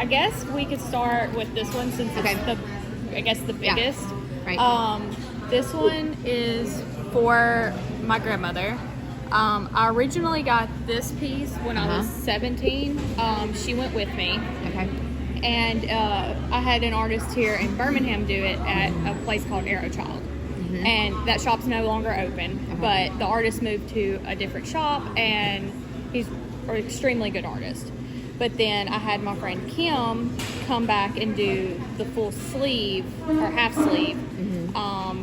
I guess we could start with this one since it's the biggest. Right. This one is for my grandmother. I originally got this piece when I was 17. She went with me. Okay. And I had an artist here in Birmingham do it at a place called Arrow Child. And that shop's no longer open, but the artist moved to a different shop, and he's an extremely good artist. But then I had my friend Kim come back and do the full sleeve or half sleeve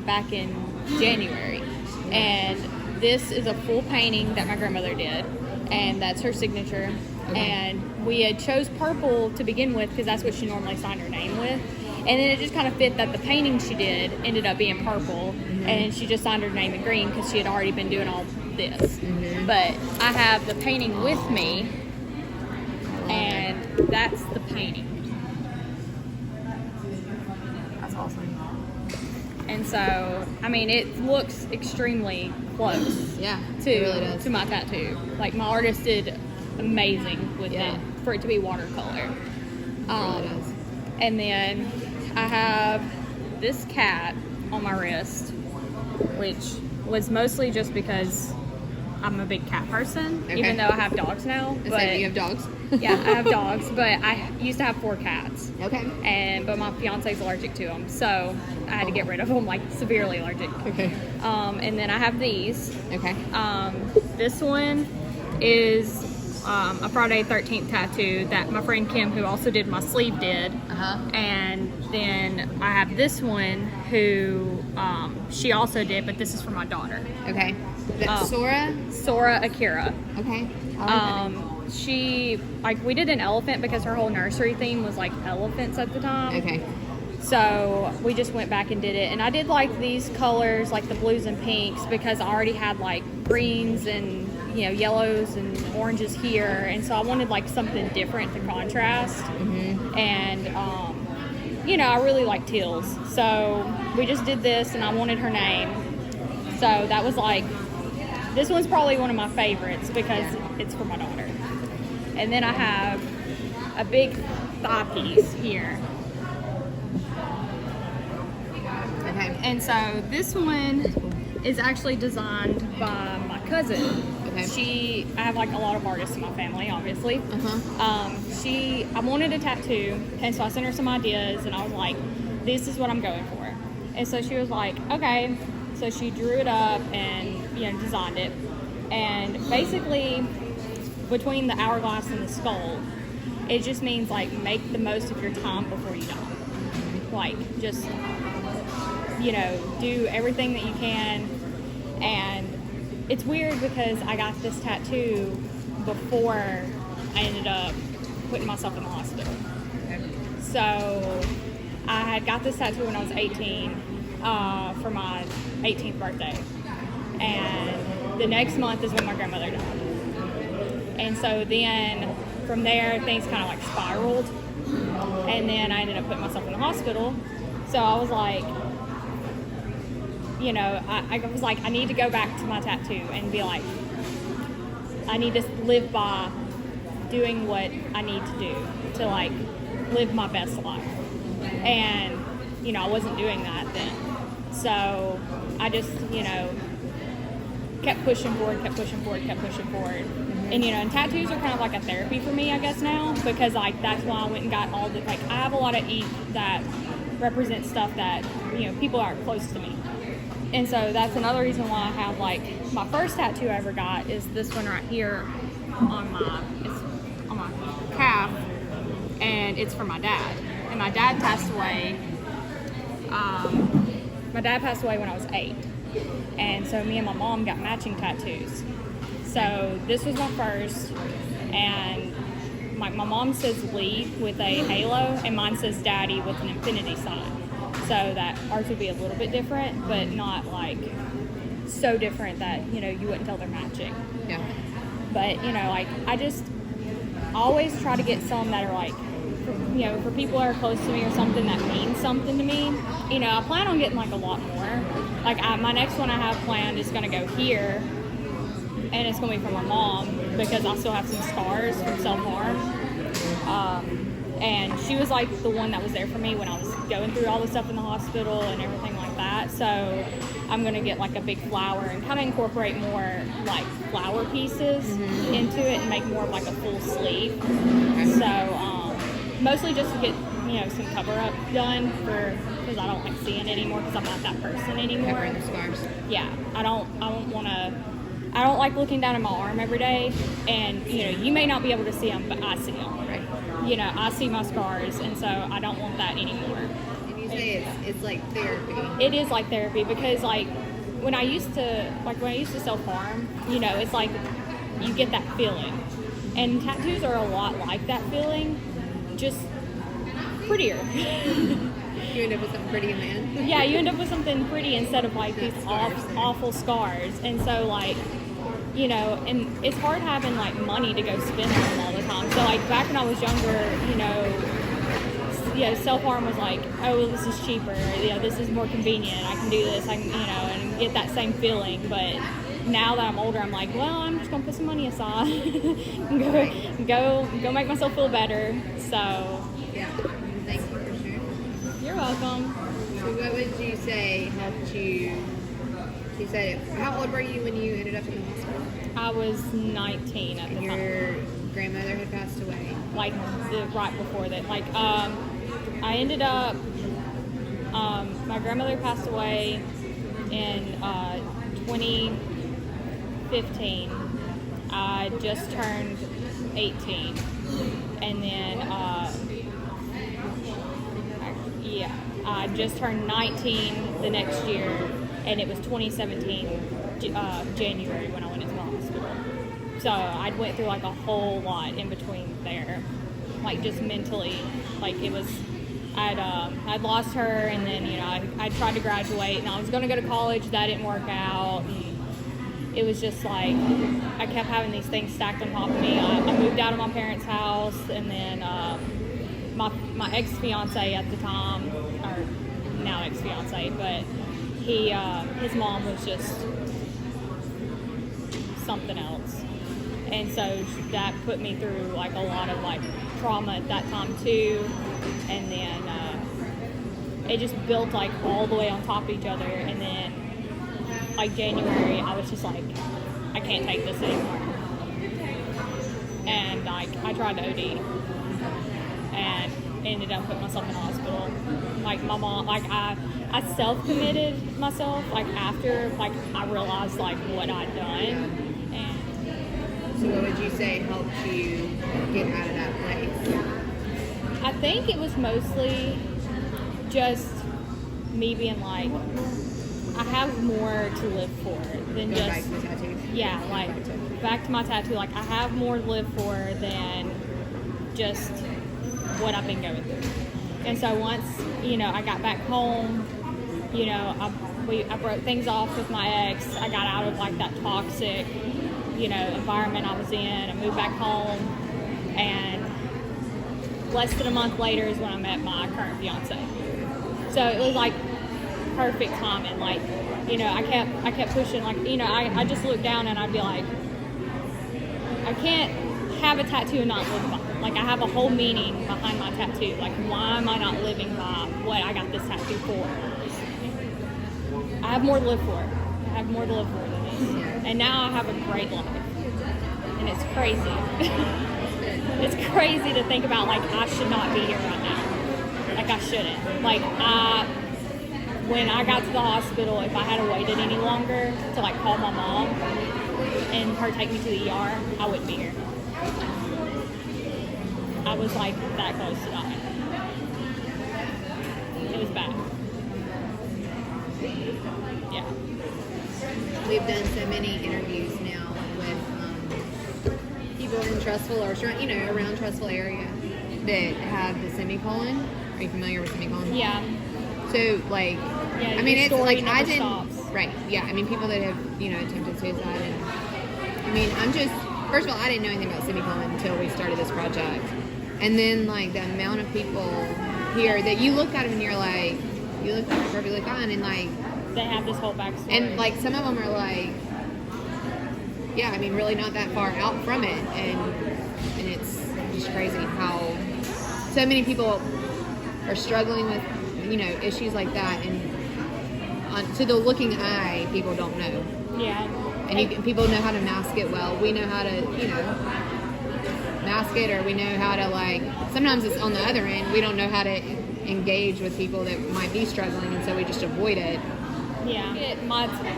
back in January. And this is a full painting that my grandmother did, and that's her signature. And we had chose purple to begin with because that's what she normally signed her name with. And then it just kind of fit that the painting she did ended up being purple, and she just signed her name in green because she had already been doing all this. But I have the painting with me, and that's the painting. That's awesome. And so, I mean, it looks extremely close Yeah, it really does. to my tattoo. Like, my artist did amazing with it for it to be watercolor. It really does. And then I have this cat on my wrist, which was mostly just because I'm a big cat person, even though I have dogs now. But you have dogs? Yeah, I have dogs, but I used to have 4 cats. Okay. But my fiance's allergic to them, so I had to get rid of them, like severely allergic. Okay. And then I have these. Okay. This one is a Friday 13th tattoo that my friend Kim, who also did my sleeve, did. And then I have this one who she also did, but this is for my daughter. Okay. That's Sora? Sora Akira. Okay. I like that. She, like, we did an elephant because her whole nursery theme was like elephants at the time. Okay. So we just went back and did it. And I did like these colors, like the blues and pinks, because I already had like greens and, you know, yellows and oranges here. And so I wanted like something different to contrast. And, you know, I really like teals. So we just did this, and I wanted her name. So that was like, this one's probably one of my favorites because it's for my daughter. And then I have a big thigh piece here. Okay. And so this one is actually designed by my cousin. Okay. I have like a lot of artists in my family, obviously. I wanted a tattoo, and so I sent her some ideas, and I was like, this is what I'm going for. And so she was like, okay. So she drew it up and, you know, designed it. And basically, between the hourglass and the skull, it just means like make the most of your time before you die. Like, just, you know, do everything that you can. And it's weird because I got this tattoo before I ended up putting myself in the hospital. So I had got this tattoo when I was 18 for my 18th birthday. And the next month is when my grandmother died. And so then from there, things kind of like spiraled. And then I ended up putting myself in the hospital. So I was like, you know, I was like, I need to go back to my tattoo and be like, I need to live by doing what I need to do to like live my best life. And, you know, I wasn't doing that then. So I just, you know, kept pushing forward. And, you know, and tattoos are kind of like a therapy for me, I guess, now, because like that's why I went and got all the, like, I have a lot of ink that represents stuff that, you know, people aren't close to me. And so that's another reason why I have, like, my first tattoo I ever got is this one right here on my calf, and it's for my dad. And my dad passed away. My dad passed away when I was 8. And so me and my mom got matching tattoos. So this was my first, and my mom says Lee with a halo, and mine says Daddy with an infinity sign. So that ours would be a little bit different, but not like so different that, you know, you wouldn't tell they're matching. Yeah. But, you know, like, I just always try to get some that are like, you know, for people that are close to me or something that means something to me. You know, I plan on getting like a lot more. Like, my next one I have planned is going to go here, and it's going to be for my mom because I still have some scars from self-harm. And she was like the one that was there for me when I was going through all the stuff in the hospital and everything like that. So I'm gonna get like a big flower and kind of incorporate more like flower pieces into it and make more of like a full sleeve. So mostly just to get some cover up done because I don't like seeing it anymore because I'm not that person anymore. Covering the scars. Yeah, I don't like looking down at my arm every day, and you may not be able to see them, but I see them. Right. I see my scars, and so I don't want that anymore. And you say it's like therapy. It is like therapy because like when I used to self-harm, it's like you get that feeling, and tattoos are a lot like that feeling, just prettier. You end up with something pretty in the end. Yeah, you end up with something pretty instead of like these awful scars. And so like, and it's hard having like money to go spend on them all the time. So like back when I was younger, self-harm was like, oh, this is cheaper. This is more convenient. I can do this. I can, and get that same feeling. But now that I'm older, I'm like, well, I'm just gonna put some money aside, and go make myself feel better. So yeah, thank you for sharing. You're welcome. So what would you say helped you? You said, how old were you when you ended up in the hospital? I was 19 at the time. Your grandmother had passed away. Like right before that. Like I ended up. My grandmother passed away in 2015. I just turned 18, and then I just turned 19 the next year, and it was 2017 January when I went into the hospital. So I went through like a whole lot in between there, like just mentally, like it was. I'd lost her, and then I tried to graduate, and I was going to go to college. That didn't work out. And it was just like I kept having these things stacked on top of me. I moved out of my parents' house, and then my ex-fiance at the time, or now ex-fiance, but his mom was just something else, and so that put me through like a lot of like trauma at that time too, and then it just built like all the way on top of each other, and then like January I was just like, I can't take this anymore, and like I tried to OD and ended up putting myself in the hospital. Like my mom, like I self-committed myself like after like I realized like what I'd done. And so what would you say helped you get out of that place? I think it was mostly just me being like, I have more to live for than Go just back to the tattoos. Yeah, like back to my tattoo. Like I have more to live for than just what I've been going through. And so once I got back home, I broke things off with my ex. I got out of like that toxic environment I was in. I moved back home, and less than a month later is when I met my current fiance. So it was like perfect timing. Like I kept pushing. Like I just looked down and I'd be like, I can't have a tattoo and not live by it. Like I have a whole meaning behind my tattoo. Like why am I not living by what I got this tattoo for? I have more to live for. I have more to live for than this. And now I have a great life. And it's crazy. It's crazy to think about like I should not be here right now. Like I shouldn't. Like when I got to the hospital, if I had waited any longer to like call my mom and her take me to the ER, I wouldn't be here. I was like that close to dying. It was bad. Yeah. We've done so many interviews now with people in Trussville or around Trussville area that have the semicolon. Are you familiar with semicolon? Yeah. So like, Yeah, I mean, your it's story like never I didn't. stops. Right. Yeah. I mean, people that have attempted suicide, and I mean, I'm just first of all, I didn't know anything about semicolon until we started this project, and then like the amount of people here that you look at them and you're like, you look like perfectly fine, and like They have this whole backstory. and like some of them are like, yeah, I mean, really not that far out from it, and it's just crazy how so many people are struggling with, issues like that, and to the looking eye, people don't know. Yeah. And people know how to mask it well. We know how to, mask it, or we know how to, like, sometimes it's on the other end. We don't know how to engage with people that might be struggling, and so we just avoid it. Yeah.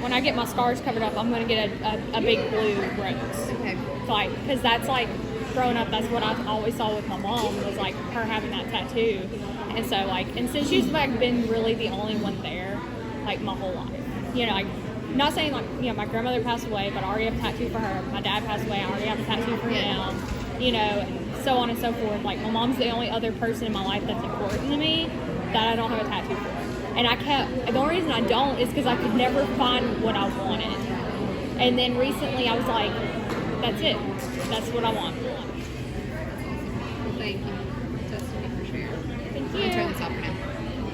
When I get my scars covered up, I'm going to get a big blue rose. Okay. Like, because that's like, growing up, that's what I always saw with my mom, was like her having that tattoo. And so, like, and since she's like been really the only one there, like, my whole life. Like, not saying, like, my grandmother passed away, but I already have a tattoo for her. My dad passed away, I already have a tattoo for him. And so on and so forth. Like, my mom's the only other person in my life that's important to me that I don't have a tattoo for. And the only reason I don't is because I could never find what I wanted. And then recently I was like, that's it. That's what I want. Thank you.